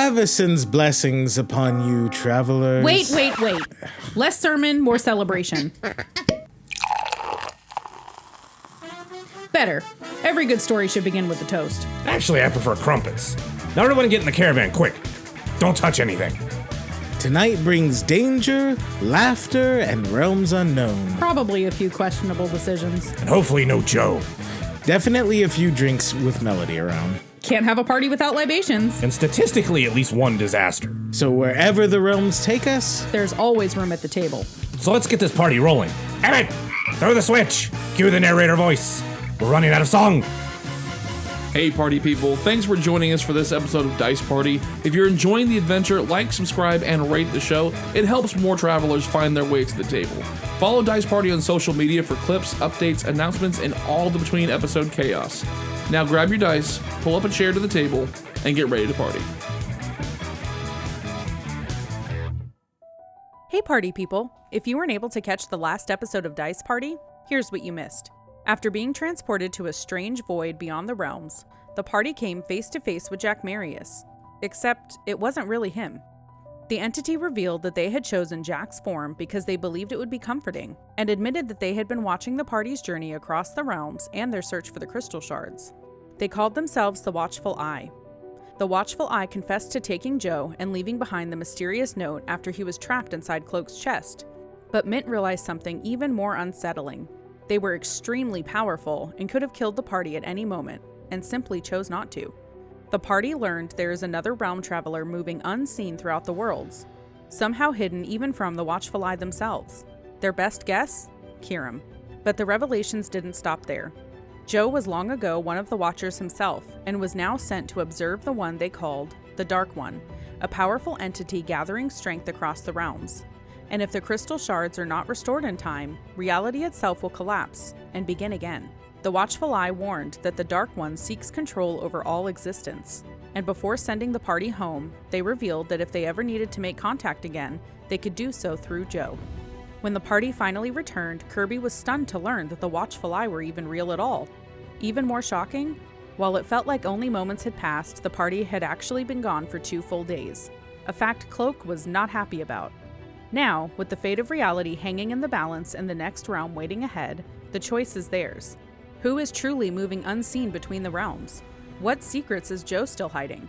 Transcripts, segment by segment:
Avacyn's blessings upon you, travelers. Wait. Less sermon, more celebration. Better. Every good story should begin with a toast. Actually, I prefer crumpets. Now everyone get in the caravan, quick. Don't touch anything. Tonight brings danger, laughter, and realms unknown. Probably a few questionable decisions. And hopefully no Joe. Definitely a few drinks with Melody around. Can't have a party without libations. And statistically, at least one disaster. So wherever the realms take us, There's always room at the table. So let's get this party rolling. Emmett, throw the switch. Cue the narrator voice. We're running out of song. Hey party people, thanks for joining us for this episode of Dice Party. If you're enjoying the adventure, like, subscribe, and rate the show. It helps more travelers find their way to the table. Follow Dice Party on social media for clips, updates, announcements, and all the between episode chaos. Now grab your dice, pull up a chair to the table, and get ready to party. Hey party people, if you weren't able to catch the last episode of Dice Party, here's what you missed. After being transported to a strange void beyond the realms, the party came face to face with Jack Marius. Except it wasn't really him. The entity revealed that they had chosen Jack's form because they believed it would be comforting, and admitted that they had been watching the party's journey across the realms and their search for the crystal shards. They called themselves the Watchful Eye. The Watchful Eye confessed to taking Joe and leaving behind the mysterious note after he was trapped inside Klokke's chest. But Mint realized something even more unsettling. They were extremely powerful and could have killed the party at any moment, and simply chose not to. The party learned there is another realm traveler moving unseen throughout the worlds, somehow hidden even from the Watchful Eye themselves. Their best guess? Kiram. But the revelations didn't stop there. Joe was long ago one of the Watchers himself, and was now sent to observe the one they called the Dark One, a powerful entity gathering strength across the realms. And if the crystal shards are not restored in time, reality itself will collapse and begin again. The Watchful Eye warned that the Dark One seeks control over all existence, and before sending the party home, they revealed that if they ever needed to make contact again, they could do so through Joe. When the party finally returned, Kirby was stunned to learn that the Watchful Eye were even real at all. Even more shocking, while it felt like only moments had passed, the party had actually been gone for 2 full days, a fact Klokke was not happy about. Now, with the fate of reality hanging in the balance and the next realm waiting ahead, the choice is theirs. Who is truly moving unseen between the realms? What secrets is Joe still hiding?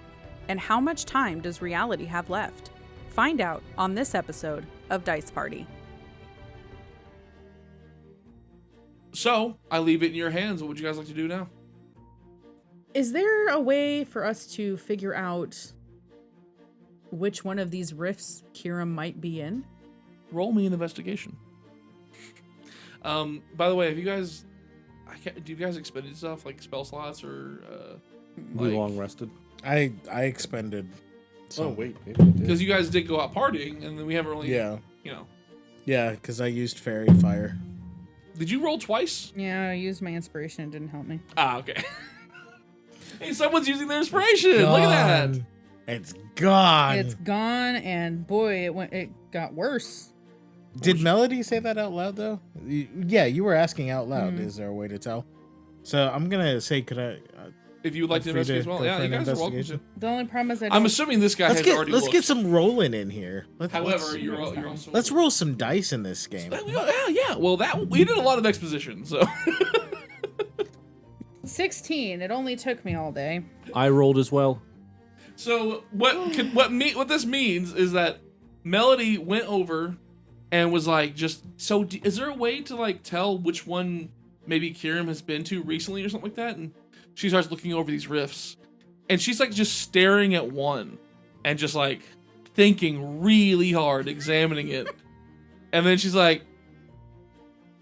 And how much time does reality have left? Find out on this episode of Dice Party. So, I leave it in your hands. What would you guys like to do now? Is there a way for us to figure out which one of these rifts Kiram might be in? Roll me an investigation. By the way, have you guys... do you guys expended stuff like spell slots or We long rested. I expended. Oh wait, maybe I did. because you guys did go out partying and then we haven't really Yeah. you know. Yeah, because I used fairy fire. Did you roll twice? Yeah, I used my inspiration. It didn't help me. Ah, okay. Hey, someone's using their inspiration. Look at that. Gone. It's gone. It's gone, and boy, it got worse. Did Melody say that out loud though? Yeah, you were asking out loud. Is there a way to tell? So I'm gonna say, could I? If you would like to free investigate as to well, go yeah, for you an guys are welcome to. investigation? The only problem is I'm assuming this guy has already Let's looked. get some rolling in here. However, you're also. Let's roll some dice in this game. Yeah. Well, we did a lot of exposition, so. 16. It only took me all day. I rolled as well. So what this means is that Melody went over and was like, is there a way to like tell which one maybe Kiram has been to recently or something like that? And she starts looking over these rifts, and she's like just staring at one and just like thinking really hard, examining it, and then she's like,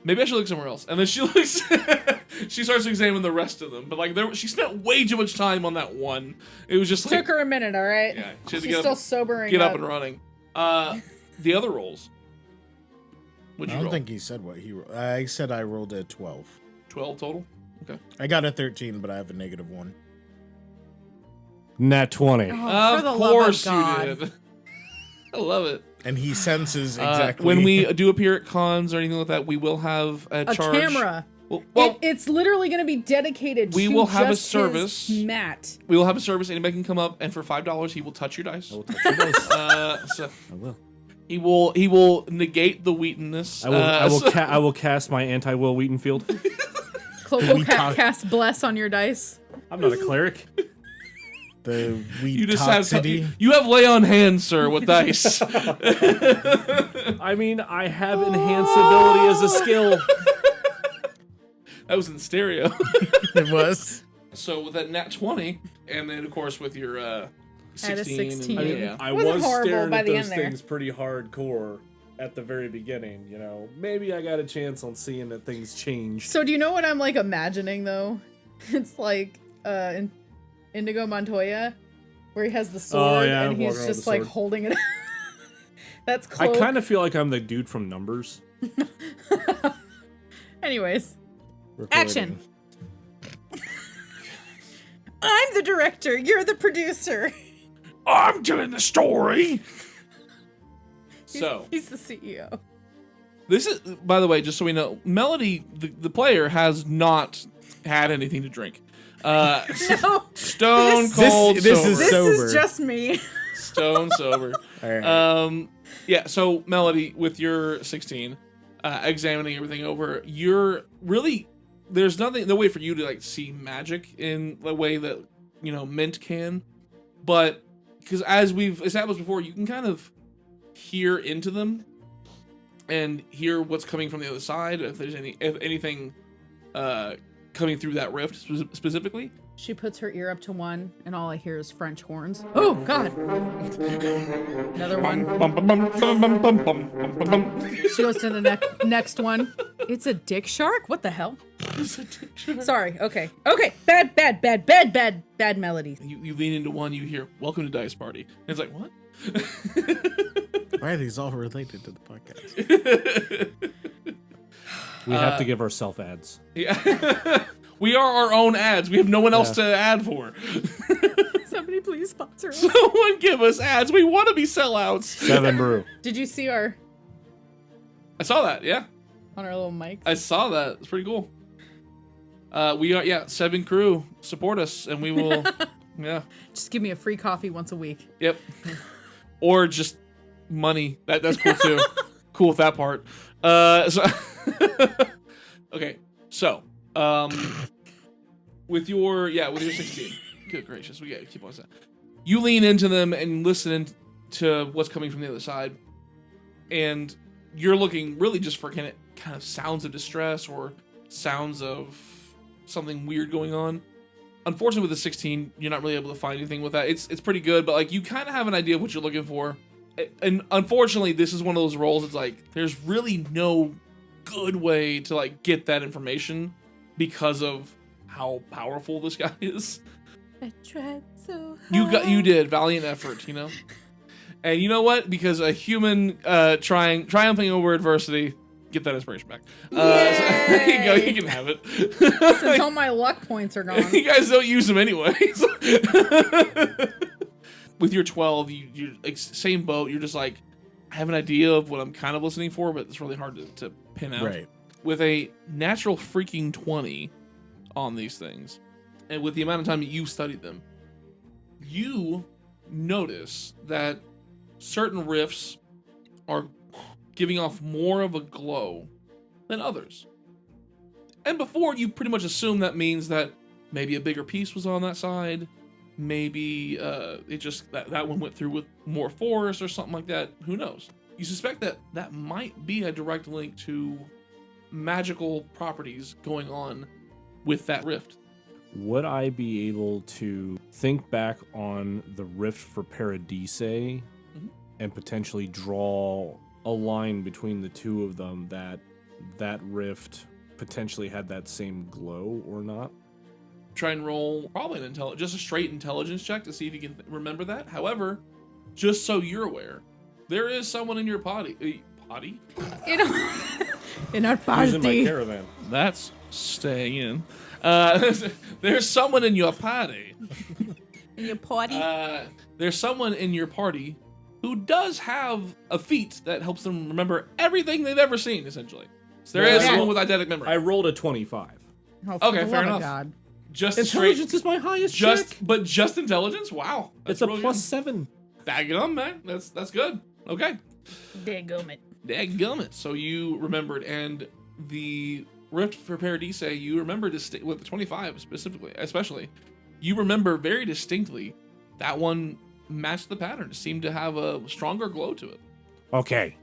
maybe I should look somewhere else. And then she looks, she starts to examine the rest of them. But like, she spent way too much time on that one. It was just like, Took her a minute, all right? yeah, she had to She's still sobering get up and running. The other rolls. What'd you I don't roll? think he said what he. I said I rolled a 12. 12 total. Okay. I got a 13, but I have a -1. Nat 20. Oh, for the of love course of God. you did. I love it. And he senses exactly When we do appear at cons or anything like that, we will have a charge. camera. Well, It's literally going to be dedicated we to will have a just his service. Matt. we will have a service. Anybody can come up, and for $5, he will touch your dice. I will touch your dice. So I will. he will negate the Wheatonness. I will cast my anti-Will Wheatonfield. Klokke will cast bless on your dice. I'm not a cleric. The You just toxicity. have you have lay on hands, sir, with dice. I mean, I have enhanced ability as a skill. That was in stereo. It was. So with that nat 20, and then of course with your 16. 16. And, I mean, yeah. I Wasn't was horrible staring by at the those end there. things pretty hardcore at the very beginning, you know. Maybe I got a chance on seeing that things change. So do you know what I'm like imagining though? It's like in Indigo Montoya, where he has the sword yeah, and walking he's around just with the like sword. holding it. That's I close. kind of feel like I'm the dude from Numbers. Anyways, recording. action. I'm the director. You're the producer. I'm telling the story. So He's the CEO. this is, by the way, just so we know, Melody, the player, has not had anything to drink. No, Stone This- cold this sober. is this sober. is just me. Stone sober. All right. Yeah, so Melody, with your 16, examining everything over, you're really, there's no way for you to like see magic in the way that, you know, Mint can, but because as we've established before, you can kind of hear into them and hear what's coming from the other side, if there's anything coming through that rift specifically. She puts her ear up to one, and all I hear is French horns. Oh, God. Another one. She goes to the next one. It's a dick shark? What the hell? Sorry. Okay. Okay. Bad melody. You lean into one, you hear, "Welcome to Dice Party." And it's like, what? Why are these all related to the podcast? We have to give ourselves ads. Yeah. We are our own ads. We have no one else to ad for. Somebody please sponsor us. Someone give us ads. We want to be sellouts. 7 brew. Did you see our I saw that. Yeah, on our little mics? I saw that. It's pretty cool. We are 7 crew. Support us, and we will. Yeah. Just give me a free coffee once a week. Yep. Or just money. That's cool too. Cool with that part. So okay. So with your 16. Good gracious, we gotta keep on saying. You lean into them and listen to what's coming from the other side, and you're looking really just for kind of sounds of distress or sounds of something weird going on. Unfortunately, with the 16, you're not really able to find anything with that. It's pretty good, but like you kind of have an idea of what you're looking for. And unfortunately, this is one of those roles. It's like there's really no good way to like get that information because of how powerful this guy is. I tried so hard. You did valiant effort, you know. And you know what? Because a human triumphing over adversity, get that inspiration back. So, there you go. You can have it. Since all my luck points are gone. You guys don't use them anyways. With your 12, you're like, same boat. You're just like, I have an idea of what I'm kind of listening for, but it's really hard to pin out. Right. With a natural freaking 20 on these things, and with the amount of time that you studied them, you notice that certain rifts are giving off more of a glow than others. And before, you pretty much assume that means that maybe a bigger piece was on that side. Maybe it just that one went through with more force or something like that. Who knows? You suspect that might be a direct link to magical properties going on with that rift. Would I be able to think back on the rift for Paradise and potentially draw a line between the two of them that rift potentially had that same glow or not? Try and roll probably just a straight intelligence check to see if you can remember that. However, just so you're aware, there is someone in your potty. In our Using my party. caravan. That's staying in. There's someone in your party. In your party? There's someone in your party who does have a feat that helps them remember everything they've ever seen, essentially. So there is Yeah. one with eidetic memory. I rolled a 25. Oh, for Okay, the fair love of enough. God. Just Intelligence straight, is my highest check. but just intelligence. Wow, It's a really plus good. 7. Bag it on, man. That's good. Okay. Dadgummit. Dadgummit. So you remembered, and the Rift for Paradise, you remember with the 25 specifically, especially, you remember very distinctly that one matched the pattern. It seemed to have a stronger glow to it. Okay,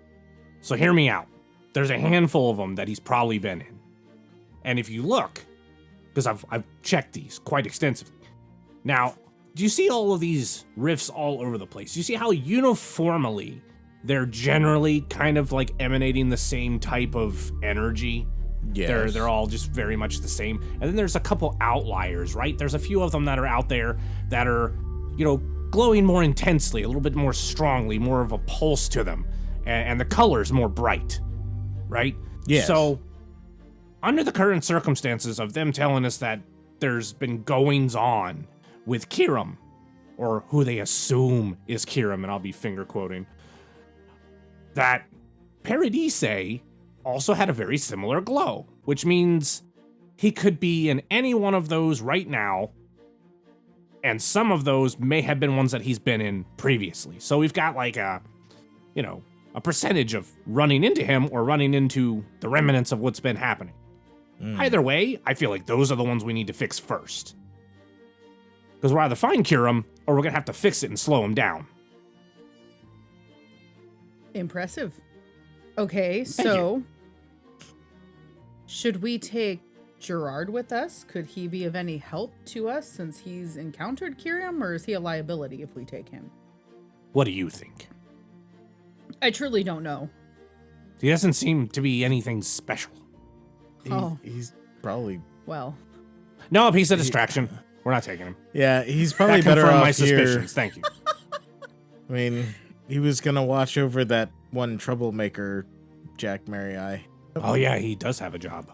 so hear me out. There's a handful of them that he's probably been in. And if you look, because I've checked these quite extensively. Now, do you see all of these rifts all over the place? Do you see how uniformly they're generally kind of like emanating the same type of energy? Yes. They're all just very much the same. And then there's a couple outliers, right? There's a few of them that are out there that are, glowing more intensely, a little bit more strongly, more of a pulse to them. And the color's more bright, right? Yes. So, under the current circumstances of them telling us that there's been goings on with Kiram, or who they assume is Kiram, and I'll be finger quoting, that Paradise also had a very similar glow, which means he could be in any one of those right now, and some of those may have been ones that he's been in previously. So we've got like a percentage of running into him or running into the remnants of what's been happening. Either way, I feel like those are the ones we need to fix first. Because we'll either find Kiram, or we're going to have to fix it and slow him down. Impressive. Okay, so should we take Gerard with us? Could he be of any help to us since he's encountered Kiram, or is he a liability if we take him? What do you think? I truly don't know. He doesn't seem to be anything special. He's probably... Well, No, he's a distraction. We're not taking him. Yeah, he's probably That better confirmed off my here. suspicions. Thank you. I mean, he was going to watch over that one troublemaker, Jack Eye. Oh yeah, he does have a job.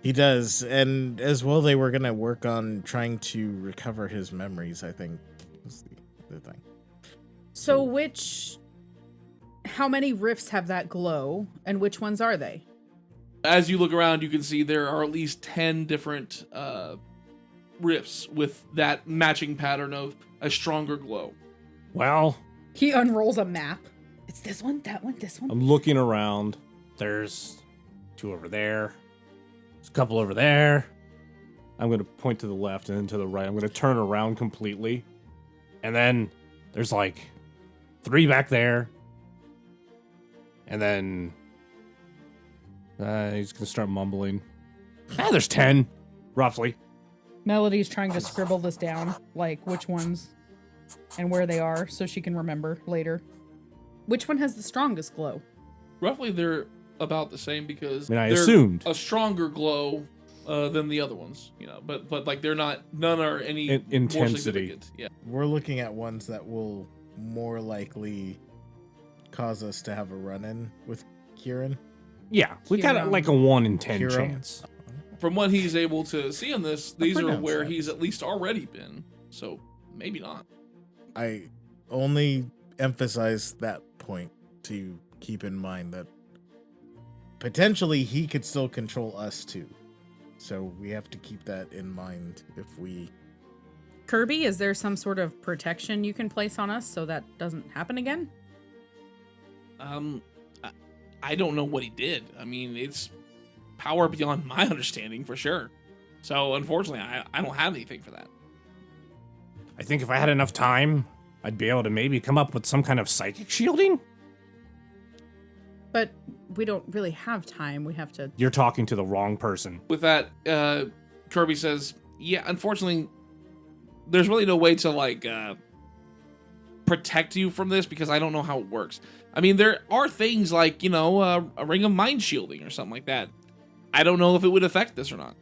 He does, and as well, they were going to work on trying to recover his memories, I think, was the thing. so how many rifts have that glow, and which ones are they? As you look around, you can see there are at least 10 different rifts with that matching pattern of a stronger glow. Well, He unrolls a map. It's this one, that one, this one. I'm looking around. there's 2 over there. There's a couple over there. I'm going to point to the left and then to the right. I'm going to turn around completely. And then there's like 3 back there. And then He's going to start mumbling. there's 10, roughly. Melody's trying to scribble this down, like which ones and where they are, so she can remember later. Which one has the strongest glow? Roughly, they're about the same because I mean, I they're assumed. a stronger glow than the other ones, but like they're not, none are any more Intensity. significant. Yeah. We're looking at ones that will more likely cause us to have a run-in with Kieran. Yeah, we got Kiram. like a 1 in 10 Kiram. chance. From what he's able to see on this, these are pronounce where that. he's at least already been. So maybe not. I only emphasize that point to keep in mind that potentially he could still control us too. So we have to keep that in mind if we... Kirby, is there some sort of protection you can place on us so that doesn't happen again? I don't know what he did. I mean, it's power beyond my understanding for sure. So unfortunately, I don't have anything for that. I think if I had enough time, I'd be able to maybe come up with some kind of psychic shielding. But we don't really have time. We have to... You're talking to the wrong person. With that, Kirby says, yeah, unfortunately, there's really no way to like protect you from this because I don't know how it works. I mean, there are things like, a ring of mind shielding or something like that. I don't know if it would affect this or not.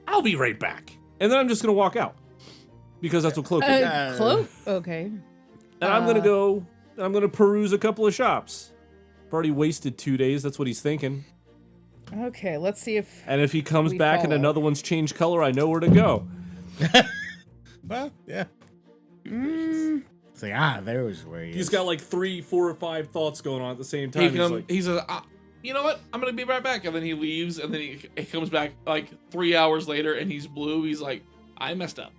I'll be right back. And then I'm just going to walk out. Because that's what Klokke did. Cloak? Okay. And I'm going to go, and I'm going to peruse a couple of shops. I've already wasted 2 days. That's what he's thinking. Okay, let's see if... And if he comes We back and follow. another one's changed color, I know where to go. Well, yeah. Mm, It's like, there was where he He's is. got like 3, 4, or 5 thoughts going on at the same time. He's like, He says, you know what? I'm gonna be right back. And then he leaves, and then he comes back like 3 hours later, and he's blue. He's like, I messed up.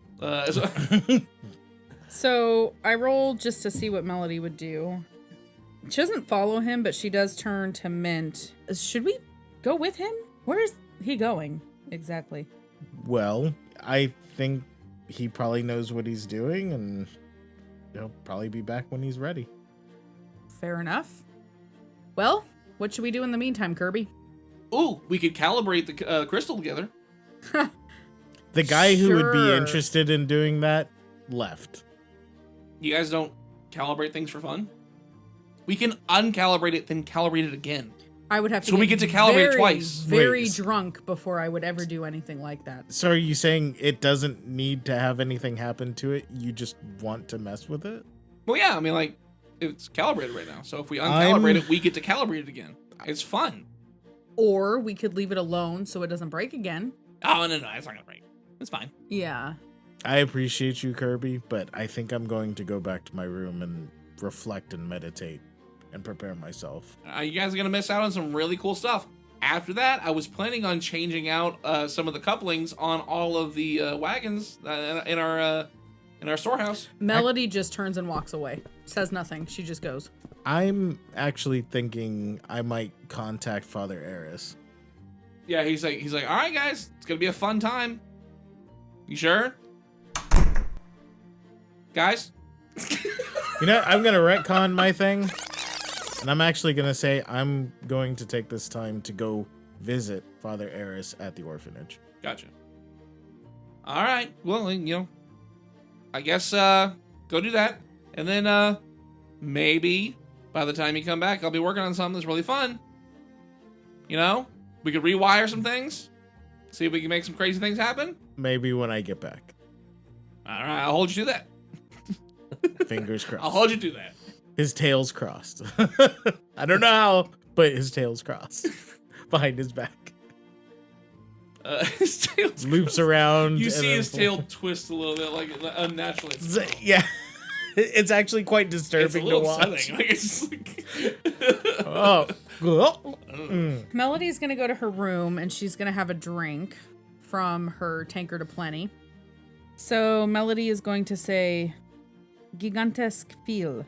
So I rolled just to see what Melody would do. She doesn't follow him, but she does turn to Mint. Should we go with him? Where is he going exactly? Well, I think he probably knows what he's doing, and he'll probably be back when he's ready. Fair enough. Well, what should we do in the meantime, Kirby? Ooh, we could calibrate the crystal together. The guy who would be Sure. interested in doing that left. You guys don't calibrate things for fun? We can uncalibrate it, then calibrate it again. I would have to So we get to calibrate it very, twice. very Wait. drunk before I would ever do anything like that. So are you saying it doesn't need to have anything happen to it? You just want to mess with it? Well, yeah, I mean, like, it's calibrated right now. So if we uncalibrate it, we get to calibrate it again. It's fun. Or we could leave it alone so it doesn't break again. Oh, no, it's not gonna break. It's fine. Yeah. I appreciate you, Kirby, but I think I'm going to go back to my room and reflect and meditate and prepare myself. You guys are gonna miss out on some really cool stuff. After that, I was planning on changing out some of the couplings on all of the wagons in our storehouse. Melody just turns and walks away. Says nothing. She just goes. I'm actually thinking I might contact Father Eris. Yeah, he's like, all right, guys, it's gonna be a fun time. You sure? Guys? You know, I'm going to retcon my thing, and I'm actually going to say I'm going to take this time to go visit Father Eris at the orphanage. Gotcha. All right. Well, I guess go do that. And then maybe by the time you come back, I'll be working on something that's really fun. We could rewire some things. See if we can make some crazy things happen. Maybe when I get back. All right. I'll hold you to that. Fingers crossed. I'll hold you to that. His tail's crossed. I don't know how, but his tail's crossed behind his back. His tail Loops around. You and see then his tail twist a little bit, like unnaturally. Yeah. It's actually quite It's a disturbing to little watch. upsetting. Like, it's just like Oh. Melody's going to go to her room and she's going to have a drink from her tankard of plenty. So Melody is going to say, Gigantesque feel,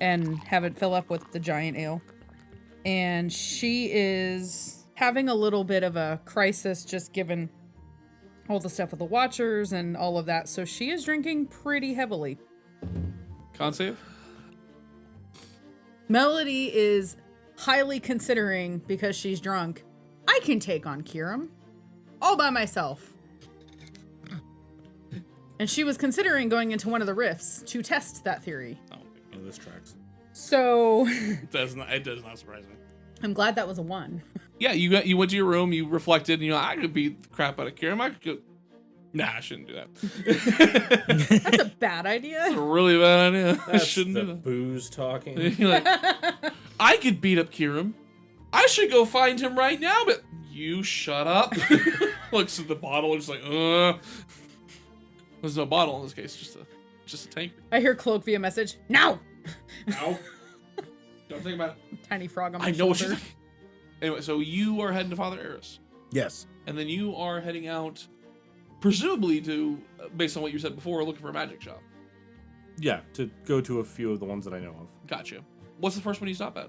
and have it fill up with the giant ale. And she is having a little bit of a crisis just given all the stuff with the Watchers and all of that. So she is drinking pretty heavily. Con save? Melody is highly considering, because she's drunk, I can take on Kiram all by myself. And she was considering going into one of the rifts to test that theory. Oh, this tracks. So it does not surprise me. I'm glad that was a 1. Yeah, you went to your room, you reflected, and I could beat the crap out of Kiram. I could go. Nah, I shouldn't do that. That's a bad That's a idea. really bad idea. I That's shouldn't the do that. booze talking. You're like, I could beat up Kiram. I should go find him right now, but you shut up. Looks at the bottle and just like, There's no bottle in this case, just a tank. I hear Klokke via message. Now! No. Don't think about it. Tiny frog on my I know what shoulder. she's like. Anyway, so you are heading to Father Eris. Yes. And then you are heading out, presumably to, based on what you said before, looking for a magic shop. Yeah, to go to a few of the ones that I know of. Gotcha. What's the first one you stop at?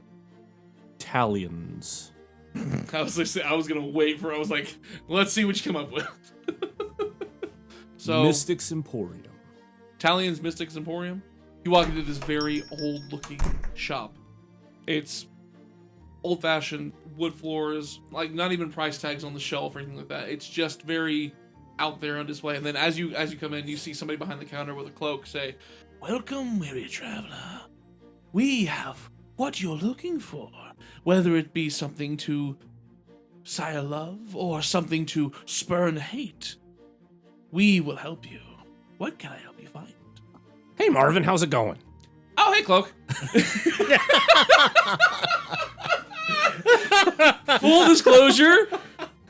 Italians. I was gonna wait for. I was like, let's see what you come up with. So Mystics Emporium. Italian's Mystics Emporium. You walk into this very old-looking shop. It's old-fashioned wood floors, like not even price tags on the shelf or anything like that. It's just very out there on display. And then as you come in, you see somebody behind the counter with a cloak say, "Welcome, weary traveler. We have what you're looking for, whether it be something to sire love or something to spurn hate. We will help you. What can I help you find?" Hey, Marvin, how's it going? Oh, hey, Cloak. Full disclosure,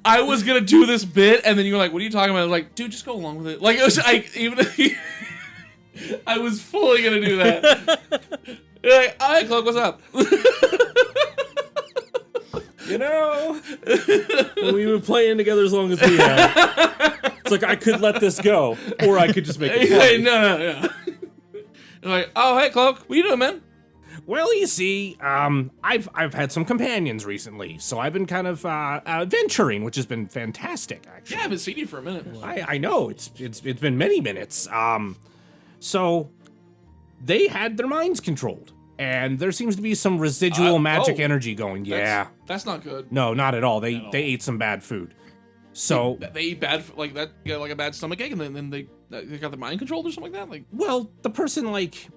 I was gonna do this bit, and then you were like, "What are you talking about?" I was like, "Dude, just go along with it." Like, it was, I was fully gonna do that. You're like, "Oh, hey, Cloak, what's up?" You know, when we've been playing together as long as we have, it's like I could let this go, or I could just make it funny. No. And like, oh, hey, Klokke, what you doing, man? Well, you see, I've had some companions recently, so I've been kind of venturing, which has been fantastic, actually. Yeah, I haven't seen you for a minute. I know it's been many minutes. So they had their minds controlled, and there seems to be some residual magic energy going. Yeah, that's not good. no, not at all. They ate some bad food. So They eat bad, like that. You got like a bad stomach ache, and then they got their mind controlled or something like that. Like, well, the person like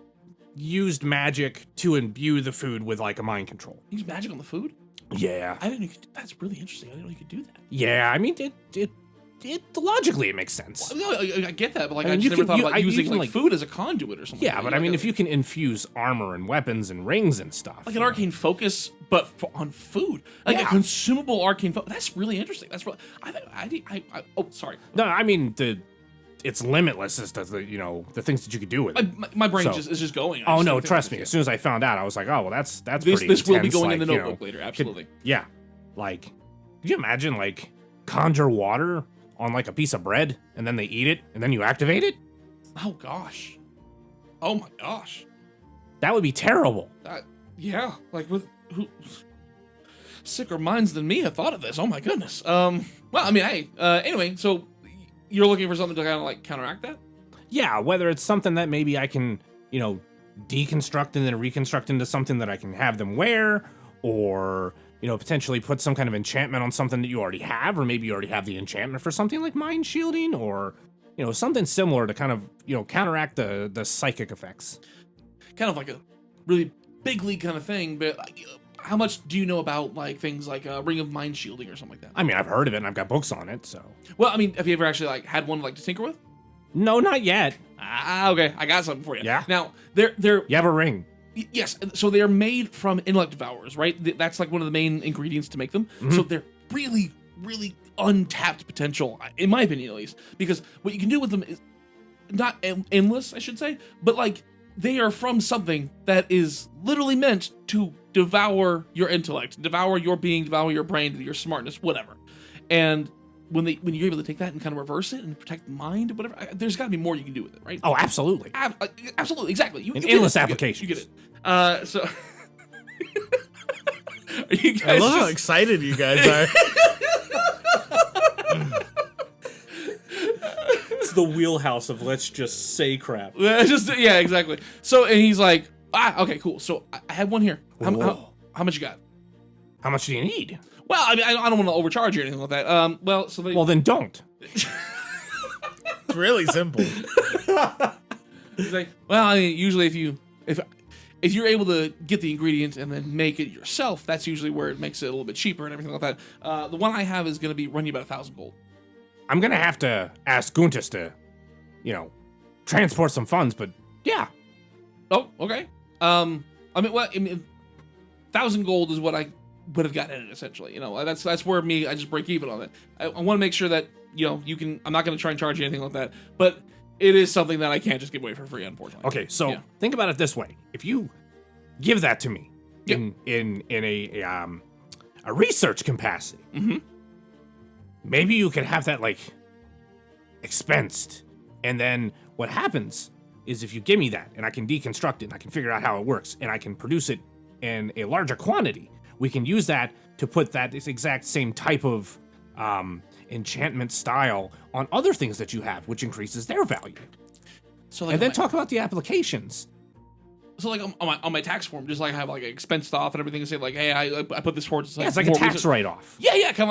used magic to imbue the food with like a mind control. use magic on the food. Yeah. I didn't. Know you could, that's really interesting. I didn't know you could do that. Yeah, I mean, it logically it makes sense. No, I get that, but like I I, mean, just never thought about you using can, like food as a conduit or something. Yeah, but I mean, if you can infuse armor and weapons and rings and stuff, like an arcane focus, but on food, like a Yeah. consumable arcane focus. That's really interesting. That's really. Oh, sorry. No, I mean it's limitless as to the things that you could do with it. My brain So- is just going. Oh no, trust me. As soon as I found out, I was like, oh well, that's pretty This will be intense, going in like, the you know, notebook later. Absolutely. yeah, like, could you imagine like conjure water on like a piece of bread and then they eat it and then you activate it? Oh gosh. Oh my gosh. That would be terrible. Yeah. Like with who sicker minds than me have thought of this. Oh my goodness. Well, I mean, hey. Anyway, so you're looking for something to kind of like counteract that? Yeah, whether it's something that maybe I can, deconstruct and then reconstruct into something that I can have them wear, or, potentially put some kind of enchantment on something that you already have, or maybe you already have the enchantment for something like mind shielding, or, something similar to kind of, counteract the psychic effects. Kind of like a really big league kind of thing, but like, how much do you know about like things like Ring of Mind Shielding or something like that? I mean, I've heard of it and I've got books on it, so. Well, I mean, have you ever actually like had one like to tinker with? No, not yet. Okay, I got something for you. Yeah? Now, they're You have a ring. yes, so they are made from intellect devourers, right? That's like one of the main ingredients to make them. So they're really, really untapped potential, in my opinion at least, because what you can do with them is not endless, I should say, but like they are from something that is literally meant to devour your intellect, devour your being, devour your brain, your smartness, whatever. And when you're able to take that and kind of reverse it and protect the mind, whatever, there's got to be more you can do with it, right? Oh, absolutely. Absolutely, exactly. You get endless it. applications. You get it. So, are you guys? I love how just- excited you guys are. It's the wheelhouse of let's just say crap. Yeah, exactly. So, and he's like, okay, cool. So I have one here. How much you got? How much do you need? Well, I mean, I don't want to overcharge you or anything like that. Well, so they. Well, then don't. It's really simple. He's like, well, I mean, usually if you're able to get the ingredients and then make it yourself, that's usually where it makes it a little bit cheaper and everything like that. The one I have is going to be run you about 1,000 gold. I'm gonna have to ask Guntis to, transport some funds, but yeah. Oh, okay. I mean, 1,000 gold is what I would have gotten in it essentially. That's where I just break even on it. I want to make sure that you can. I'm not going to try and charge you anything like that, but it is something that I can't just give away for free, unfortunately. Okay, so Yeah. think about it this way: if you give that to me Yep. in a research capacity, Mhm. maybe you could have that like expensed, and then what happens is if you give me that, and I can deconstruct it, and I can figure out how it works, and I can produce it in a larger quantity, we can use that to put that exact same type of enchantment style on other things that you have, which increases their value. So like, And then talk about the applications. So like on my tax form, just like I have like expensed off and everything, and say like, hey, I put this towards. Yeah, it's like a more tax research. write-off. Yeah, kind of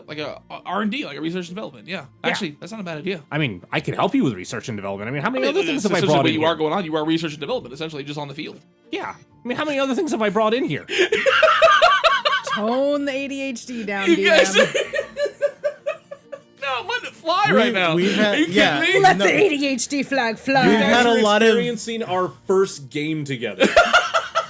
like a R&D, like a research and development. Yeah, actually, that's not a bad idea. I mean, I could help you with research and development. I mean, how many other things have I essentially brought what in you here? are going on. You are research and development, essentially, just on the field. Yeah. I mean, how many other things have I brought in here? Tone the ADHD down, You DM. guys. No, I'm letting it fly right now. we've had- Are you yeah. kidding me? Let No. the ADHD flag fly. We've had a lot of. experiencing our first game together.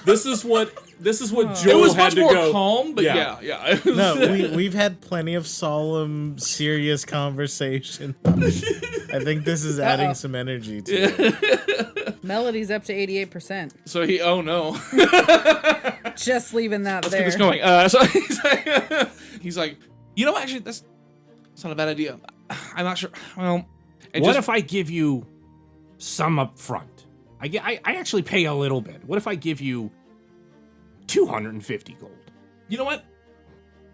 This is what It Joel was had much to more go. calm, but Yeah. yeah. It was- No, we've had plenty of solemn, serious conversation. I think this is adding some energy to it. Melody's up to 88%. So oh no. Just leaving that Let's there. get this going. So he's like, you know, actually, that's not a bad idea. I'm not sure. Well, What if I give you some up front? I actually pay a little bit. What if I give you 250 gold? You know what?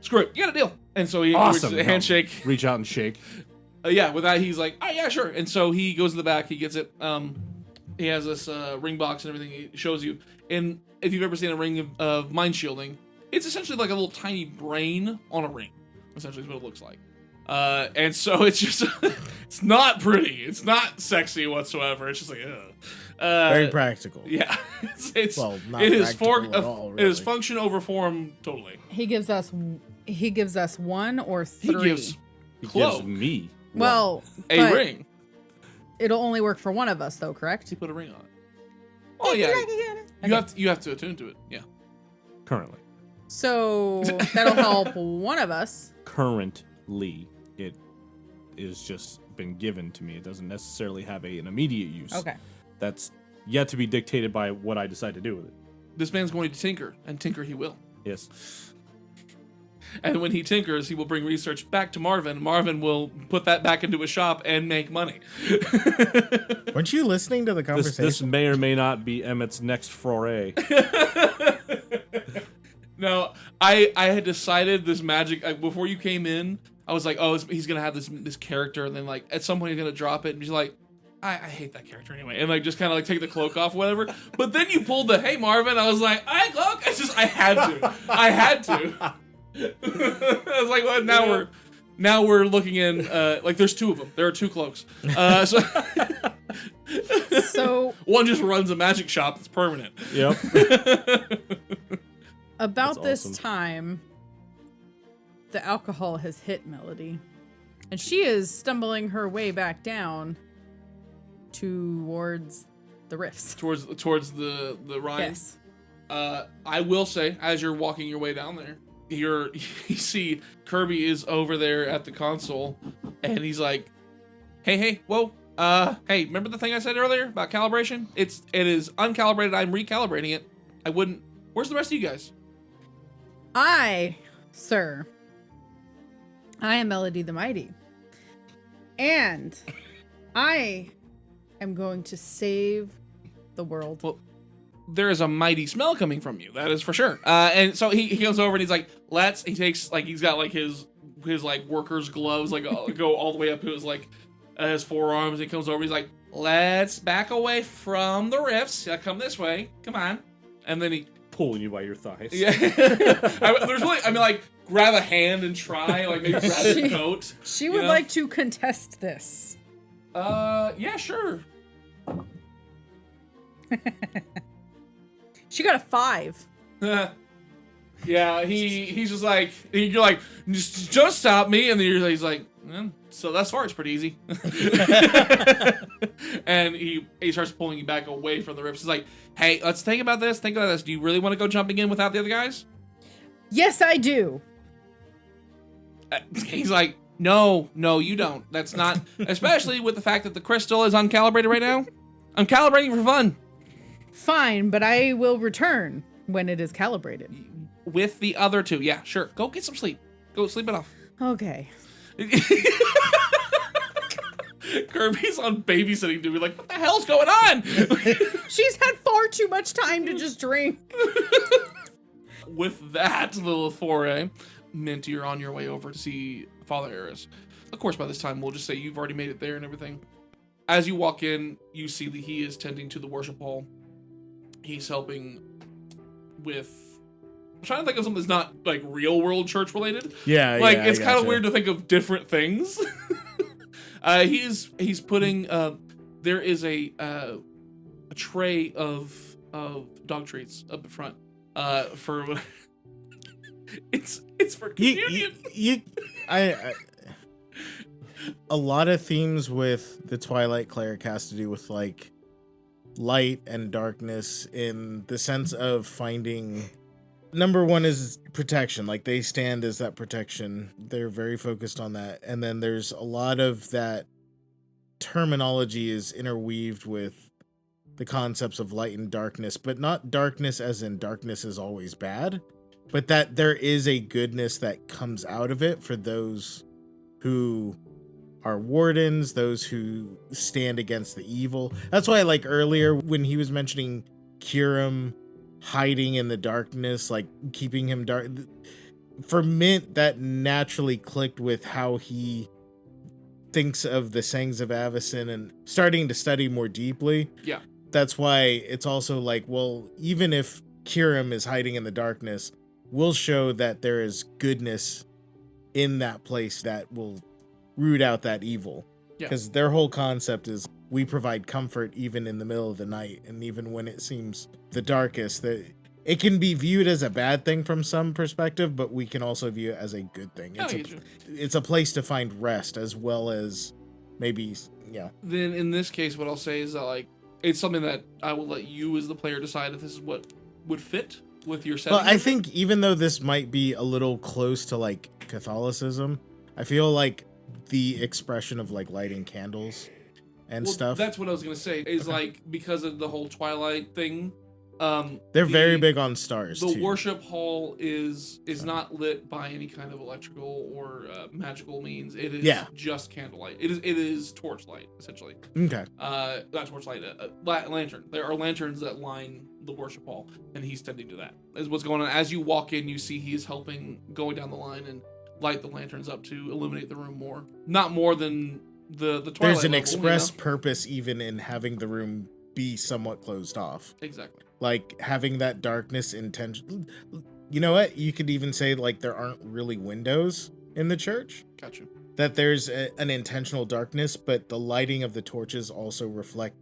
Screw it. You got a deal. And so he Awesome. reaches a handshake. Reach out and shake. Yeah, with that, he's like, oh, yeah, sure. And so he goes to the back. He gets it. He has this ring box and everything he shows you. And if you've ever seen a ring of mind shielding, it's essentially like a little tiny brain on a ring. Essentially is what it looks like. And so it's just, it's not pretty. It's not sexy whatsoever. It's just like, ugh. Very practical. Yeah. It's Well, not it is practical at all, It is really. function over form totally. He gives us 1 or 3. He gives He Cloak. gives me well, a but ring. It'll only work for one of us, though, correct? He put a ring on it. Oh yeah. You have to attune to it. Yeah. currently. So that'll help one of us. Currently, it is just been given to me. It doesn't necessarily have an immediate use. Okay. That's yet to be dictated by what I decide to do with it. This man's going to tinker, and tinker he will. Yes. And when he tinkers, he will bring research back to Marvin. Marvin will put that back into his shop and make money. Weren't you listening to the This conversation? may or may not be Emmett's next foray. No, I had decided this magic before you came in. I was like, oh, he's gonna have this character, and then like at some point he's gonna drop it, and he's like, I hate that character anyway, and like just kind of like take the cloak off, or whatever. But then you pulled the hey Marvin, I was like, I cloak. I had to. I was like, well, now we're looking in. Like there's 2 of them. There are 2 cloaks. So One just runs a magic shop that's permanent. Yep. about That's this awesome. time, the alcohol has hit Melody, and she is stumbling her way back down towards the rifts. Towards the Rhine. Yes. I will say, as you're walking your way down there, you see Kirby is over there at the console, and he's like, "Hey, whoa, hey, remember the thing I said earlier about calibration? It is uncalibrated. I'm recalibrating it. I wouldn't. Where's the rest of you guys? Sir, I am Melody the Mighty, and I am going to save the world." Well, there is a mighty smell coming from you. That is for sure. And so he goes over and he's like, he takes like he's got like his like worker's gloves like go all the way up to his like his forearms. He comes over. He's like, let's back away from the rifts. Yeah, come this way. Come on. And then he Pulling you by your thighs. yeah. Like grab a hand and try like maybe grab the coat. She would know? like to contest this. Yeah, sure. She got a 5. Yeah, he's just like you're like just stop me, and then he's like, so thus far it's pretty easy. And he starts pulling you back away from the rips. He's like, hey, let's think about this. Do you really want to go jumping in without the other guys? Yes, I do. He's like, no, you don't. That's not, especially with the fact that the crystal is uncalibrated right now. I'm calibrating for fun. Fine, but I will return when it is calibrated. With the other 2. Yeah, sure. Go get some sleep. Go sleep it off. Okay. Kirby's on babysitting duty. Like, what the hell's going on? She's had far too much time to just drink. With that little foray, Mint, you're on your way over to see Father Eris. Of course, by this time, we'll just say you've already made it there and everything. As you walk in, you see that he is tending to the worship hall. He's helping with... I'm trying to think of something that's not, like, real-world church related. Yeah, Like, yeah, it's I kind of gotcha. weird to think of different things. He's putting... there is a tray of dog treats up in front. For... it's for communion. I a lot of themes with the Twilight Cleric has to do with like light and darkness in the sense of finding. Number one is protection. Like they stand as that protection. They're very focused on that. And then there's a lot of that terminology is interweaved with the concepts of light and darkness, but not darkness as in darkness is always bad, but that there is a goodness that comes out of it for those who are wardens, those who stand against the evil. That's why, like earlier when he was mentioning Kiram hiding in the darkness, like keeping him dark, for Mint, that naturally clicked with how he thinks of the sayings of Avacyn and starting to study more deeply. Yeah. That's why it's also like, well, even if Kiram is hiding in the darkness, we'll show that there is goodness in that place that will root out that evil. Yeah. Because their whole concept is we provide comfort even in the middle of the night, and even when it seems the darkest. That it can be viewed as a bad thing from some perspective, but we can also view it as a good thing. It's a place to find rest as well as maybe, yeah. Then in this case, what I'll say is that, like, it's something that I will let you as the player decide if this is what would fit with your setting. Well, I think even though this might be a little close to like Catholicism, I feel like the expression of like lighting candles and stuff. That's what I was gonna say. Is like, because of the whole Twilight thing. They're very big on stars. The too. worship hall is not lit by any kind of electrical or magical means. It is just candlelight. It is torchlight, essentially. Okay. Not torchlight, lantern. There are lanterns that line the worship hall, and he's tending to that. Is what's going on. As you walk in, you see he is helping going down the line and light the lanterns up to illuminate the room more. Not more than the Twilight. There's an level, express purpose even in having the room be somewhat closed off. Exactly. Like having that darkness intention. You know what? You could even say like there aren't really windows in the church. Gotcha. That there's an intentional darkness, but the lighting of the torches also reflect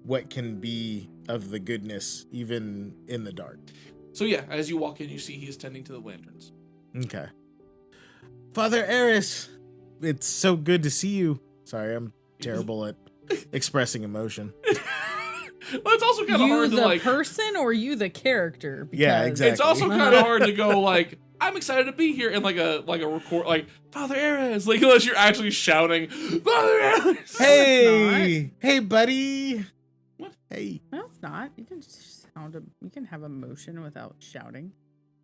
what can be of the goodness even in the dark. So yeah, as you walk in, you see he is tending to the lanterns. Okay. Father Eris, it's so good to see you. Sorry, I'm terrible at expressing emotion. Well, it's also kind of hard to You like the person or you the character? Yeah, exactly. It's also kind of hard to go like, I'm excited to be here, and like a record, like Father Eris, like unless you're actually shouting Father Eris. Hey, buddy. What? Hey. No, it's not. You can just you can have emotion without shouting.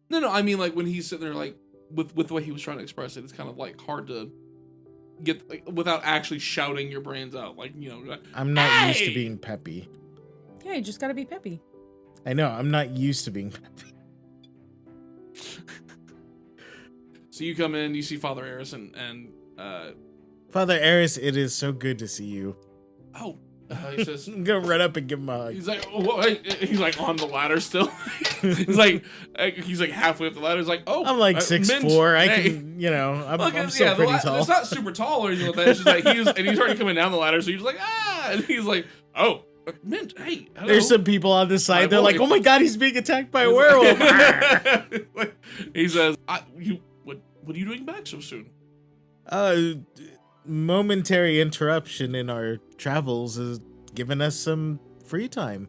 No, I mean like when he's sitting there like with the way he was trying to express it, it's kind of like hard to get like, without actually shouting your brains out, like, you know. Like, I'm not hey! used to being peppy. Yeah, you just gotta be peppy. I know, I'm not used to being peppy. So you come in, you see Father Eris, and Father Eris, it is so good to see you. he says, I'm gonna run up and give him a hug. he's like, he's like on the ladder still. he's like halfway up the ladder. He's like, oh, I'm like 6'4". I hey. can, you know, I'm Look, still pretty tall. It's not super tall or anything like that. It's just like he's already coming down the ladder, so he's like, and he's like, oh, Mint, hey, hello. There's some people on the side. They're boy. like, oh my god, he's being attacked by a werewolf. He says, what are you doing back so soon? Momentary interruption in our travels has given us some free time.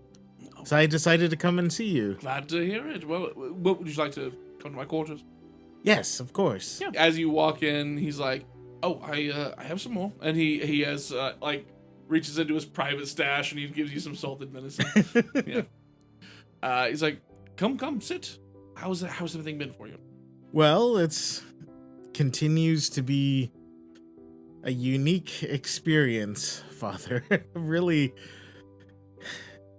So I decided to come and see you. Glad to hear it. Well, what would you like to come to my quarters? Yes, of course. Yeah. As you walk in, he's like, oh, I have some more. And he has, reaches into his private stash and he gives you some salted venison. Yeah. He's like, come, sit. How's everything been for you? Well, it's continues to be a unique experience, Father. Really,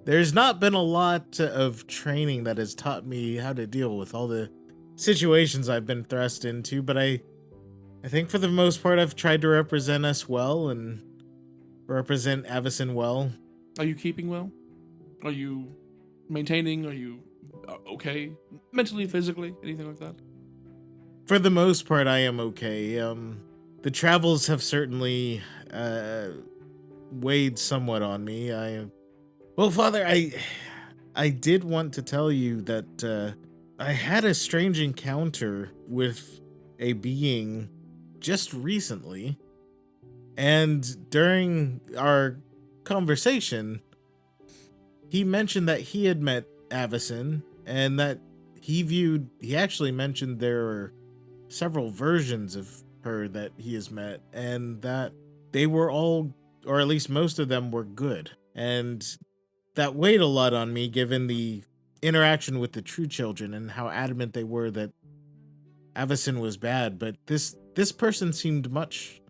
there's not been a lot of training that has taught me how to deal with all the situations I've been thrust into, but I think for the most part I've tried to represent us well and represent Avacyn well. Are you keeping well? Are you maintaining? Are you okay? Mentally, physically, anything like that? For the most part, I am okay. The travels have certainly weighed somewhat on me. Well, Father, I did want to tell you that I had a strange encounter with a being just recently. And during our conversation, he mentioned that he had met Avacyn and that he actually mentioned there were several versions of her that he has met and that they were all, or at least most of them, were good. And that weighed a lot on me, given the interaction with the true children and how adamant they were that Avacyn was bad. But this person seemed much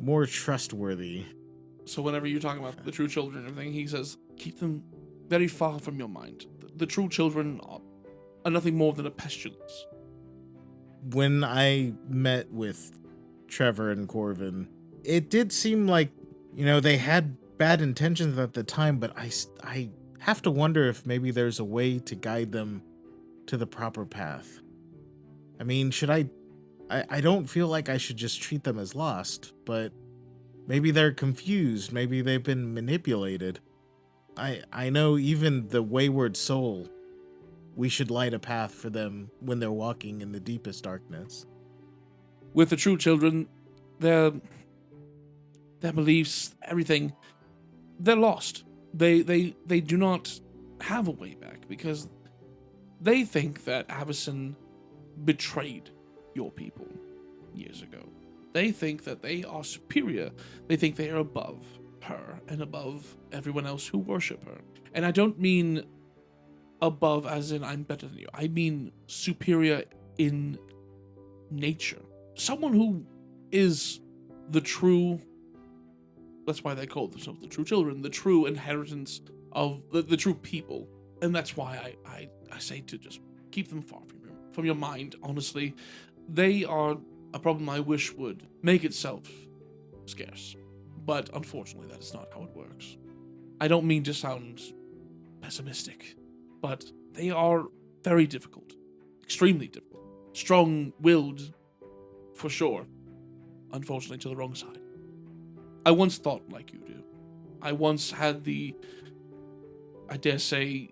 more trustworthy. So whenever you're talking about the true children and everything, he says, keep them very far from your mind. The true children are nothing more than a pestilence. When I met with Trevor and Corvin, it did seem like, they had bad intentions at the time, but I have to wonder if maybe there's a way to guide them to the proper path. I mean, I don't feel like I should just treat them as lost, but maybe they're confused. Maybe they've been manipulated. I know even the wayward soul, we should light a path for them when they're walking in the deepest darkness. With the true children, their beliefs, everything, they're lost. They do not have a way back because they think that Avacyn betrayed your people years ago. They think that they are superior. They think they are above her and above everyone else who worship her. And I don't mean above as in I'm better than you. I mean superior in nature. Someone who is the true, that's why they call themselves the true children, the true inheritance of the true people. And that's why I say to just keep them far from your mind, honestly. They are a problem I wish would make itself scarce. But unfortunately, that is not how it works. I don't mean to sound pessimistic, but they are very difficult. Extremely difficult. Strong-willed, for sure. Unfortunately, to the wrong side. I once thought like you do. I once had the, I dare say,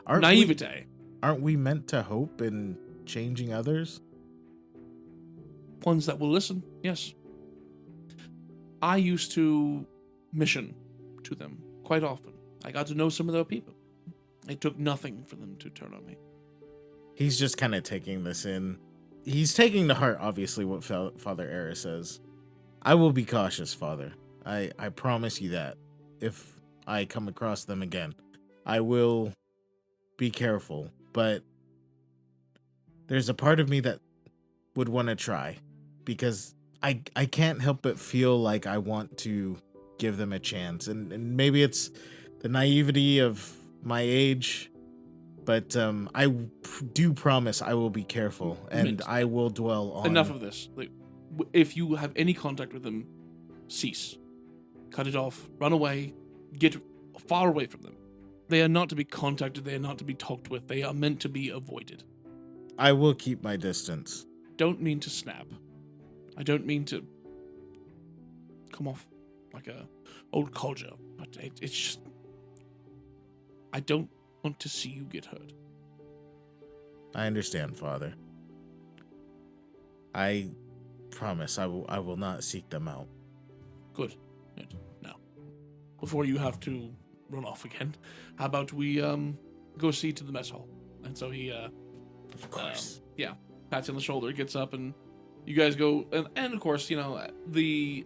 naivete. Aren't we meant to hope in changing others? Ones that will listen, yes. I used to mission to them quite often. I got to know some of their people. It took nothing for them to turn on me. He's just kind of taking this in. He's taking to heart, obviously, what Father Era says. I will be cautious, Father. I promise you that. If I come across them again, I will be careful. But there's a part of me that would want to try. Because I can't help but feel like I want to give them a chance. And maybe it's the naivety of my age, but I do promise I will be careful, and Mint. I will dwell on... Enough of this. Like, if you have any contact with them, cease. Cut it off. Run away. Get far away from them. They are not to be contacted. They are not to be talked with. They are meant to be avoided. I will keep my distance. Don't mean to snap. I don't mean to come off like a old codger, but it's just... I don't want to see you get hurt. I understand, Father. I promise I will not seek them out. Good. Now, before you have to run off again, how about we go see to the mess hall? And so he Of course. pats you on the shoulder, gets up, and you guys go, and of course, the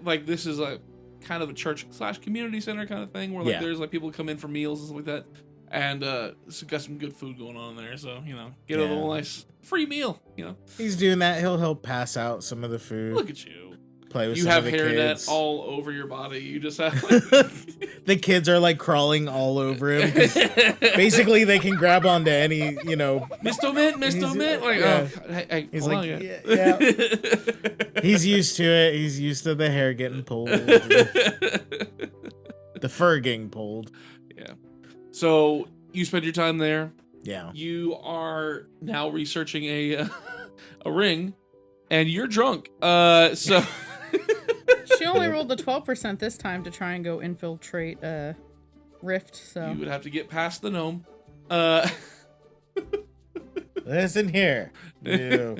like, this is a kind of a church / community center kind of thing where like there's like people come in for meals and stuff like that, and it's got some good food going on there, so get a little nice free meal. He's doing that. He'll help pass out some of the food. Look at you. Play with You some have of the hair kids. net all over your body. You just have The kids are like crawling all over him. 'Cause basically, they can grab onto any, Mr. Mint. Like, yeah. hey, He's hold like, on, yeah. He's used to it. He's used to the hair getting pulled, the fur getting pulled. Yeah. So you spend your time there. Yeah. You are now researching a ring, and you're drunk. So She only rolled the 12% this time to try and go infiltrate Rift, so... you would have to get past the gnome. Listen here. You.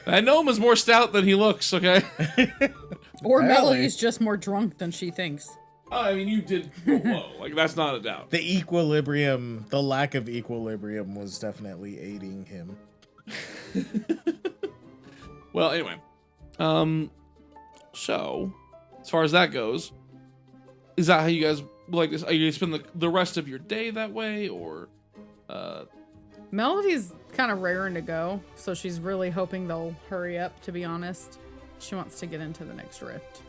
That gnome is more stout than he looks. Okay. Or Apparently. Melody's just more drunk than she thinks. I mean, you did. Whoa, like that's not a doubt. The lack of equilibrium was definitely aiding him. Well, anyway, so as far as that goes, is that how you guys like this? Are you gonna spend the rest of your day that way, or? Melody's kind of raring to go, so she's really hoping they'll hurry up, to be honest. She wants to get into the next rift.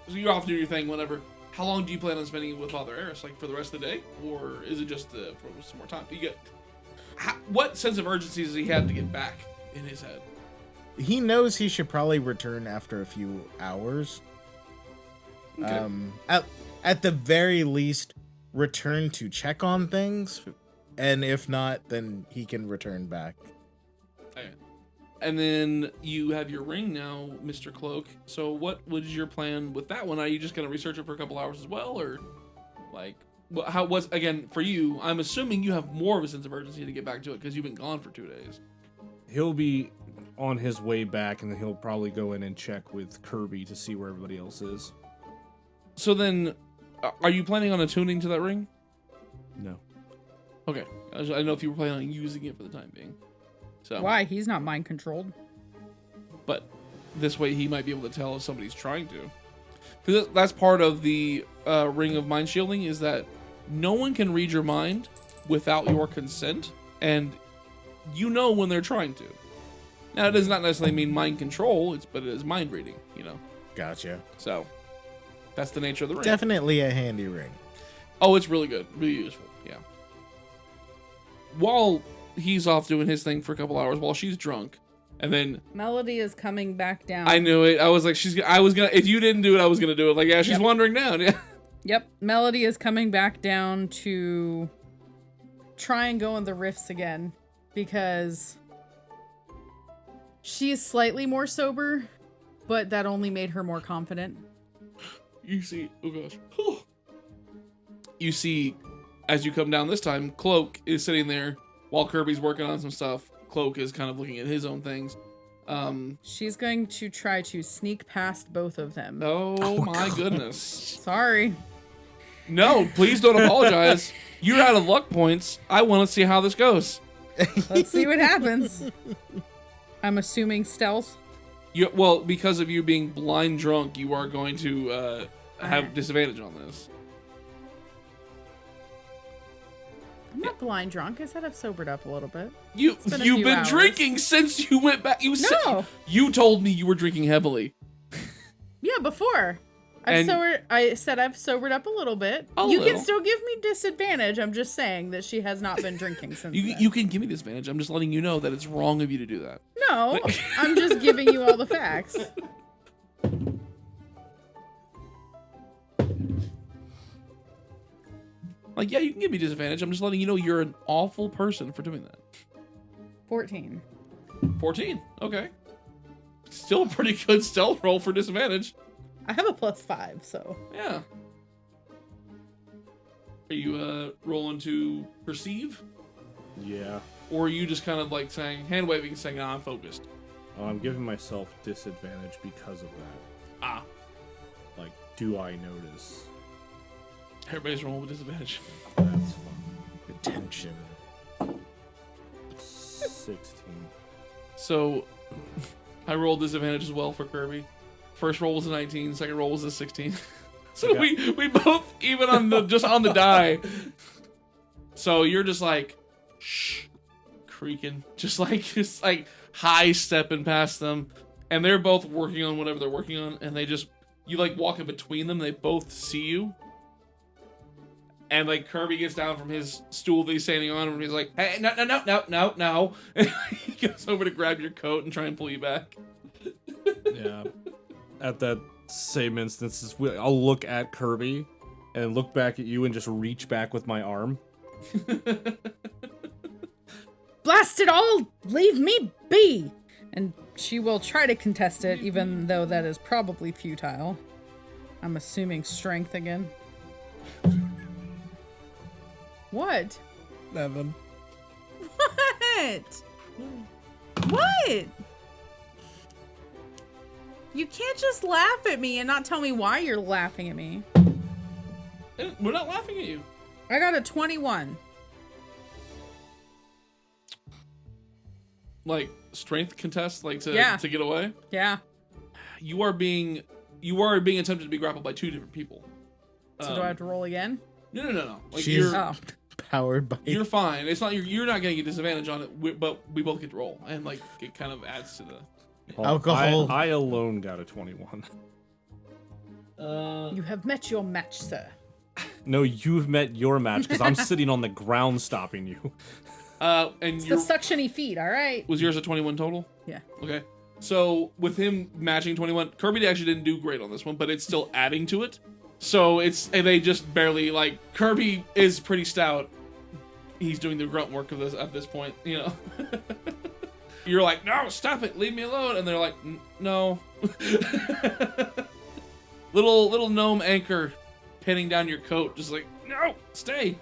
So you're off to do your thing whenever. How long do you plan on spending with Father Eris? Like for the rest of the day? Or is it just for some more time? What sense of urgency does he have to get back in his head? He knows he should probably return after a few hours. Okay. At the very least, return to check on things, and if not, then he can return back. Okay. And then you have your ring now, Mr. Klokke. So what is your plan with that one? Are you just going to research it for a couple hours as well, or like how was again for you? I'm assuming you have more of a sense of urgency to get back to it because you've been gone for 2 days. He'll be on his way back, and then he'll probably go in and check with Kirby to see where everybody else is. So then, are you planning on attuning to that ring? No. Okay, I don't know if you were planning on using it for the time being. So Why? He's not mind controlled. But this way he might be able to tell if somebody's trying to. Because that's part of the ring of mind shielding, is that no one can read your mind without your consent, and you know when they're trying to. Now, it does not necessarily mean mind control, but it is mind reading, you know. Gotcha. So that's the nature of the ring. Definitely a handy ring. Oh, it's really good. Really useful. Yeah. While he's off doing his thing for a couple hours, while she's drunk, and then Melody is coming back down. I knew it. I was like, if you didn't do it, I was gonna do it. Like, yeah, she's wandering down. Yeah. Yep. Melody is coming back down to try and go in the rifts again because she is slightly more sober, but that only made her more confident. You see, oh gosh. You see, as you come down this time, Klokke is sitting there while Kirby's working on some stuff. Klokke is kind of looking at his own things. She's going to try to sneak past both of them. Oh my goodness. Sorry. No, please don't apologize. You're out of luck points. I want to see how this goes. Let's see what happens. I'm assuming stealth. Well, because of you being blind drunk, you are going to have disadvantage on this. I'm not blind drunk. I said I've sobered up a little bit. You've been a been few hours. drinking since you went back. You told me you were drinking heavily. Yeah, before. I said I've sobered up a little bit. A You little. can still give me disadvantage. I'm just saying that she has not been drinking since then. You can give me disadvantage. I'm just letting you know that it's wrong of you to do that. No, I'm just giving you all the facts. Like, yeah, you can give me disadvantage. I'm just letting you know you're an awful person for doing that. 14. 14. Okay. Still a pretty good stealth roll for disadvantage. I have a +5, so. Yeah. Are you rolling to perceive? Yeah. Or are you just kind of like hand waving, saying, I'm focused? I'm giving myself disadvantage because of that. Ah. Like, do I notice? Everybody's rolling with disadvantage. That's fine. Attention. 16. So, I rolled disadvantage as well for Kirby. First roll was a 19, second roll was a 16. So Okay. we both even on the die. So you're just like shh, creaking, just like high stepping past them, and they're both working on whatever they're working on, and you like walk in between them, they both see you. And like Kirby gets down from his stool that he's standing on, and he's like, "Hey, no!" And he goes over to grab your coat and try and pull you back. Yeah. At that same instance, I'll look at Kirby and look back at you and just reach back with my arm. Blast it all! Leave me be! And she will try to contest it, even though that is probably futile. I'm assuming strength again. What? 7. What? What? You can't just laugh at me and not tell me why you're laughing at me. We're not laughing at you. I got a 21. Like strength contest, like to Yeah. get away. Yeah. You are being you are being attempted to be grappled by 2 different people. So do I have to roll again? No. Like She's- Oh. Powered by. you're fine. It's not you're not getting a disadvantage on it, but we both get to roll, and like it kind of adds to the. Alcohol. I alone got a 21. You have met your match, sir. No, you've met your match because I'm sitting on the ground stopping you. And It's the your suctiony feet, all right? was yours a 21 total? Yeah. Okay. So with him matching 21, Kirby actually didn't do great on this one, but it's still adding to it. So and they just barely like Kirby is pretty stout. He's doing the grunt work of this at this point, you know. You're like, no, stop it, leave me alone, and they're like, no. little gnome anchor pinning down your coat, just like, no, stay.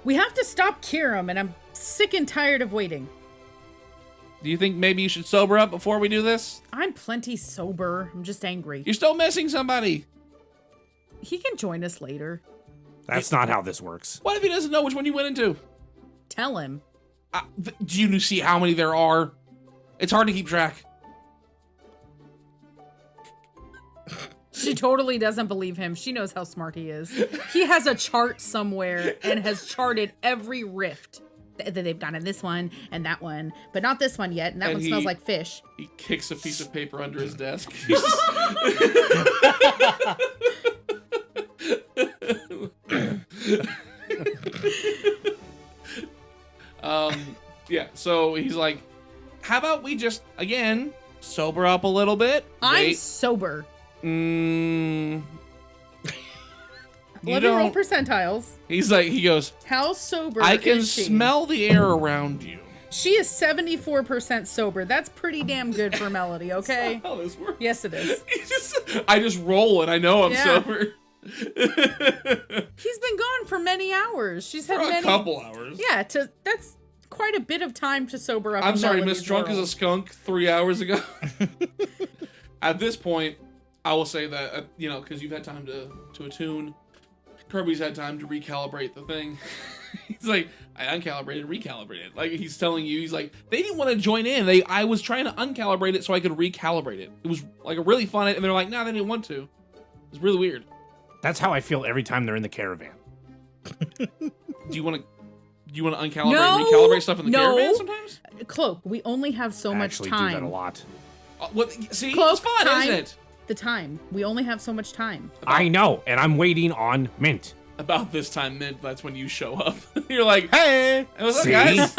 We have to stop Kiram, and I'm sick and tired of waiting. Do you think maybe you should sober up before we do this? I'm plenty sober. I'm just angry. You're still missing somebody. He can join us later. That's not how this works. What if he doesn't know which one you went into? Tell him. Do you see how many there are? It's hard to keep track. She totally doesn't believe him. She knows how smart he is. He has a chart somewhere and has charted every rift. That they've gone in this one and that one, but not this one yet. And that And one smells he- like fish. He kicks a piece of paper under his desk. Yeah, so he's like, how about we just, again, sober up a little bit? I'm Wait. sober. You Let me roll don't. percentiles. He's like, he goes, How sober I can is she? smell the air around you. She is 74% sober. That's pretty damn good for Melody, okay? How this works? Yes, it is. I just roll and I know I'm Yeah. sober. He's been gone for many hours. She's had For a many. couple hours. Yeah, that's quite a bit of time to sober up. I'm in sorry, Melody's Miss Drunk as a world. skunk 3 hours ago. At this point, I will say that, because you've had time to attune, Kirby's had time to recalibrate the thing. He's like, I uncalibrated, recalibrated. Like, he's telling you, he's like, they didn't want to join in. I was trying to uncalibrate it so I could recalibrate it. It was, like, a really fun, and they're like, no, they didn't want to. It's really weird. That's how I feel every time they're in the caravan. Do you want to uncalibrate No, and recalibrate stuff in the no. caravan sometimes? Cloak, we only have so I much actually time. do that a lot. See, Cloak, it's fun, time. isn't it? The time. We only have so much time. I know, and I'm waiting on Mint. About this time, Mint, that's when you show up. You're like, hey, what's up, See? guys?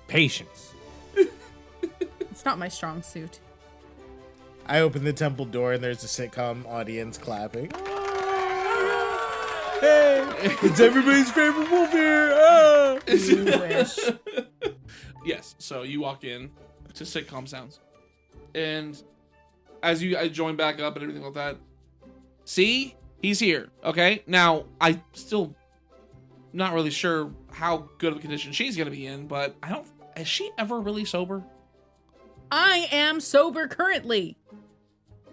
Patience. It's not my strong suit. I open the temple door and there's a sitcom audience clapping. Hey, it's everybody's favorite wolf here. Ah. You wish. Yes, so you walk in to sitcom sounds. And as I join back up and everything like that, see? He's here, okay? Now, I still not really sure how good of a condition she's gonna be in, but is she ever really sober? I am sober currently.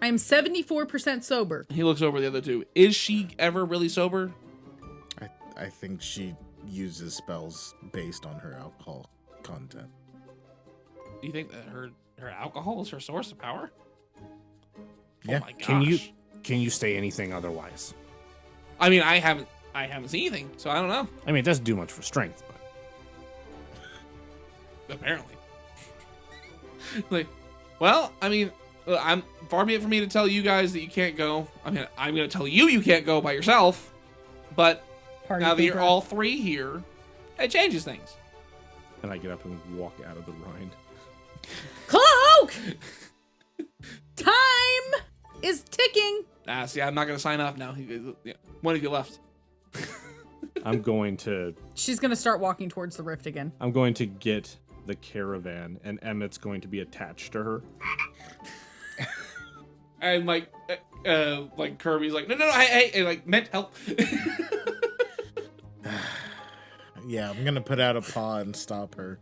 I am 74% sober. He looks over the other two. Is she ever really sober? I think she uses spells based on her alcohol content. Do you think that her alcohol is her source of power? Yeah. Oh my gosh. Can you say anything otherwise? I mean, I haven't seen anything, so I don't know. I mean, it doesn't do much for strength, but Apparently. Like, well, I mean, I'm far be it for me to tell you guys that you can't go. I mean, I'm gonna tell you can't go by yourself. But Party now that you're pooper. all three here, it changes things. And I get up and walk out of the rind. Cloak! Time is ticking. See, I'm not gonna sign off now. One of you left. I'm going to She's going to start walking towards the rift again. get the caravan, and Emmett's going to be attached to her. And like Kirby's like, no, hey, like, meant help. Yeah, I'm gonna put out a paw and stop her.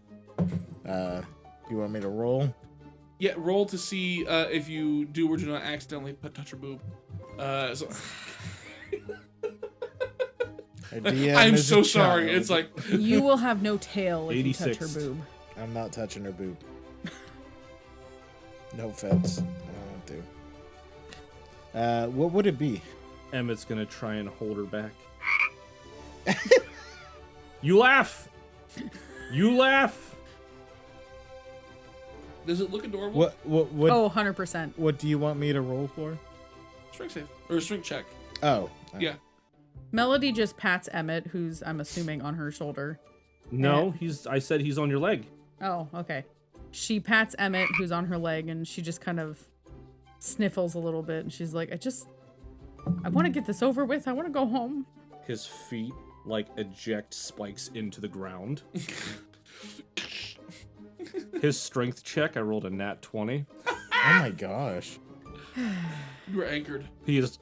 You want me to roll? Yeah, roll to see if you do or do not accidentally touch her boob. So Her DM I'm is so a sorry. child. It's like You will have no tail if you touch her 86. boob. I'm not touching her boob. No offense. I don't want to. What would it be? Emmett's gonna try and hold her back. You laugh! You laugh! Does it look adorable? What? Oh, 100%. What do you want me to roll for? Strength save or strength check. Oh. Yeah. Melody just pats Emmett, who's, I'm assuming, on her shoulder. No, I said he's on your leg. Oh, okay. She pats Emmett, who's on her leg, and she just kind of sniffles a little bit, and she's like, I want to get this over with. I want to go home. His feet, like, eject spikes into the ground. His strength check, I rolled a nat 20. Oh my gosh. You were anchored. He is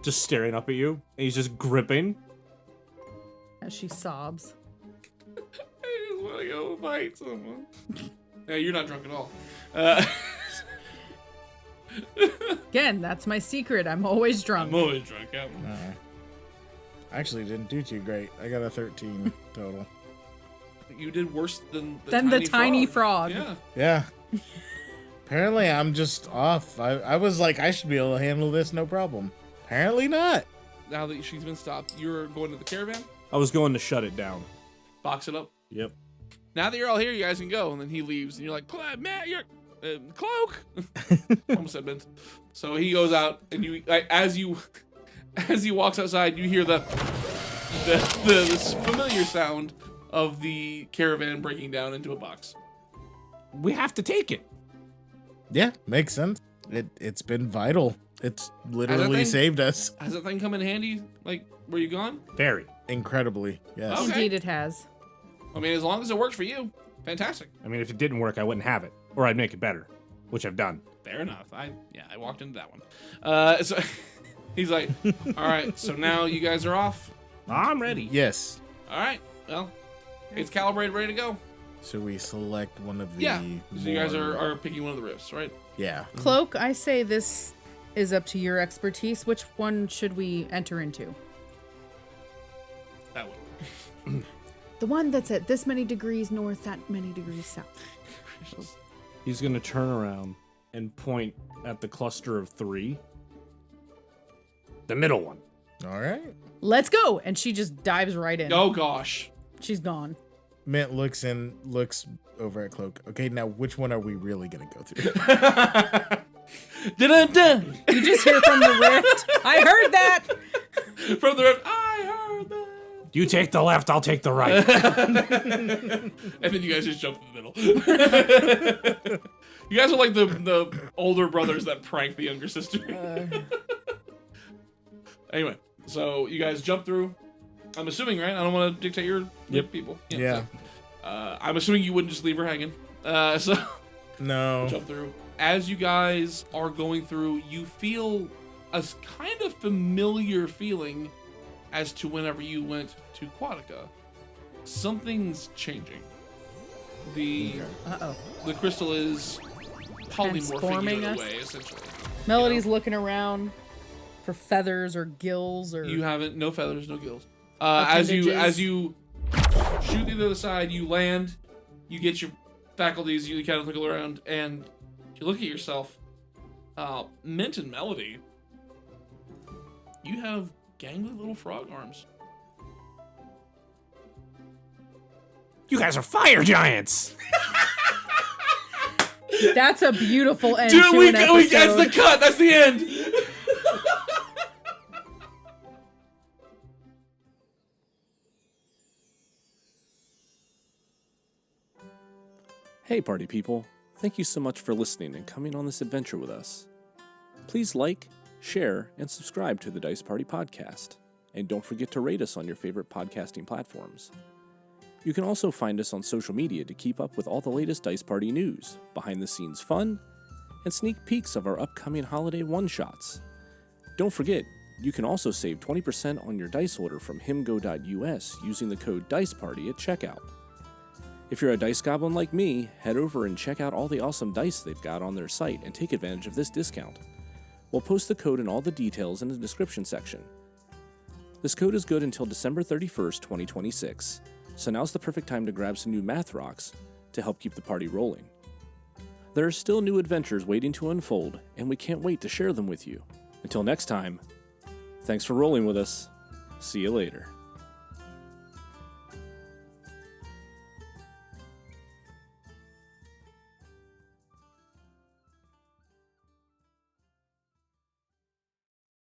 just staring up at you, and he's just gripping. As she sobs. I just want to go fight someone. Yeah, you're not drunk at all. Again, that's my secret. I'm always drunk. I'm always drunk. Yeah. Actually, didn't do too great. I got a 13 total. You did worse than the tiny frog. Yeah. Yeah. Apparently, I'm just off. I was like, I should be able to handle this, no problem. Apparently not. Now that she's been stopped, you're going to the caravan. I was going to shut it down. Box it up. Yep. Now that you're all here, you guys can go. And then he leaves, and you're like, Matt, you're Cloak. Almost said Mint. So he goes out, and you, as he walks outside, you hear this familiar sound of the caravan breaking down into a box. We have to take it. Yeah, makes sense. It's been vital. It's literally thing? saved us. Has that thing come in handy? Like, were you gone? Very. Incredibly, yes. Okay. Indeed, it has. I mean, as long as it works for you, fantastic. I mean, if it didn't work, I wouldn't have it. Or I'd make it better, which I've done. Fair enough. I walked into that one. So he's like, all right, so now you guys are off. I'm ready. Yes. All right, well, it's calibrated, ready to go. So we select one of the. Yeah. So you guys more- are picking one of the rifts, right? Yeah. Cloak, I say this is up to your expertise. Which one should we enter into? That one. The one that's at this many degrees north, that many degrees south. He's gonna turn around and point at the cluster of 3. The middle one. All right. Let's go! And she just dives right in. Oh gosh. She's gone. Mint looks over at Cloak. Okay, now which one are we really gonna go through? Dun-dun-dun. You just hear from the rift. I heard that! From the rift. I heard that. You take the left, I'll take the right. And then you guys just jump in the middle. You guys are like the older brothers that prank the younger sister. Anyway, so you guys jump through. I'm assuming, right? I don't want to dictate your people. Yeah. So, I'm assuming you wouldn't just leave her hanging. So No. jump through. As you guys are going through, you feel a kind of familiar feeling as to whenever you went to Quatica. Something's changing. The crystal is polymorphing Transforming you in a us? way, essentially. Melody's looking around for feathers or gills or... You haven't, no feathers, no gills. As you shoot through the other side, you land, you get your faculties, you kind of look around, and you look at yourself. Mint and Melody, you have gangly little frog arms. You guys are fire giants. That's a beautiful end Dude, to an episode. that's the cut. That's the end. Hey party people, thank you so much for listening and coming on this adventure with us. Please like, share, and subscribe to the Dice Party Podcast. And don't forget to rate us on your favorite podcasting platforms. You can also find us on social media to keep up with all the latest Dice Party news, behind-the-scenes fun, and sneak peeks of our upcoming holiday one-shots. Don't forget, you can also save 20% on your dice order from himgo.us using the code DICEPARTY at checkout. If you're a dice goblin like me, head over and check out all the awesome dice they've got on their site and take advantage of this discount. We'll post the code and all the details in the description section. This code is good until December 31st, 2026, so now's the perfect time to grab some new math rocks to help keep the party rolling. There are still new adventures waiting to unfold, and we can't wait to share them with you. Until next time, thanks for rolling with us. See you later.